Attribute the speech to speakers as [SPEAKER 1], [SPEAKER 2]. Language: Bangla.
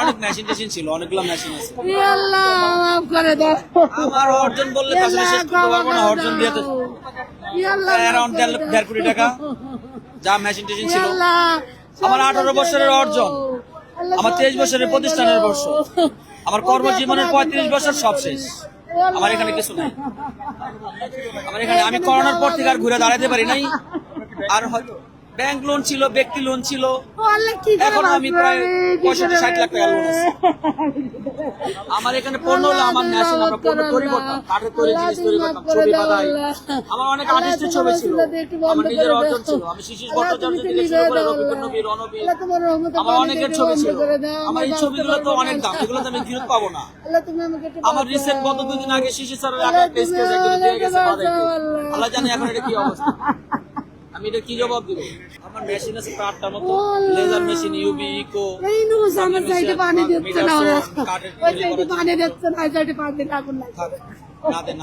[SPEAKER 1] অনেক মেশিন টেশিন ছিল, অনেকগুলো মেশিন আছে। আমার অর্জন বললে আসলে শেষ করতে পারবো না। অর্জন দিয়ে তো অ্যারাউন্ড 1.5 কোটি টাকা যা মেশিন টেশিন ছিল। আমার 18 বছরের অর্জন, আমার 23 বছরের প্রতিষ্ঠানের বর্ষ, আমার কর্মজীবনের 35 বছর সব শেষ। আমার এখানে কিছু নাই। আমার এখানে আমি করোনার পর থেকে আর ঘুরে দাঁড়াতে পারি নাই। আর হয়তো ব্যাংক লোন ছিল, ব্যক্তি লোন ছিল, এখন আমি প্রায় 65-60 লাখ টাকা লোন আছে। আমার এখানে পণ্য হলো আমার মেশিন, আমরা পণ্য তৈরি করতাম, কাঠের তৈরি জিনিস তৈরি করতাম, ছবি বাঁধাই। আমার অনেক আর্টিস্টের ছবি ছিল, আমার নিজের অর্জন ছিল। আমি শিশির ভট্টাচার্য থেকে শুরু করে রবীন্দ্র নবী, রণবীর, আমার অনেকের ছবি ছিল। আমার এই ছবিগুলো তো অনেক দাম, এগুলো তো আমি ফেরত পাবো না। আমার রিসেন্ট গত 2 দিন আগে শিশির স্যারের একটা স্কেচ একজন দিয়ে গেছে বাঁধাইতে। আল্লাহ জানে এখন এটা কি অবস্থা। আমি এটা কি জবাব দিব? আমার মেশিন আছে 8টার মতো, লেজার মেশিন, ইউবি, ইকো,
[SPEAKER 2] আমার সাইডে পানি দিচ্ছে না ওরা, ওই সাইডে পানি দিচ্ছে না, ওই সাইডে পানি আগুন লাগছে।
[SPEAKER 1] না দেন।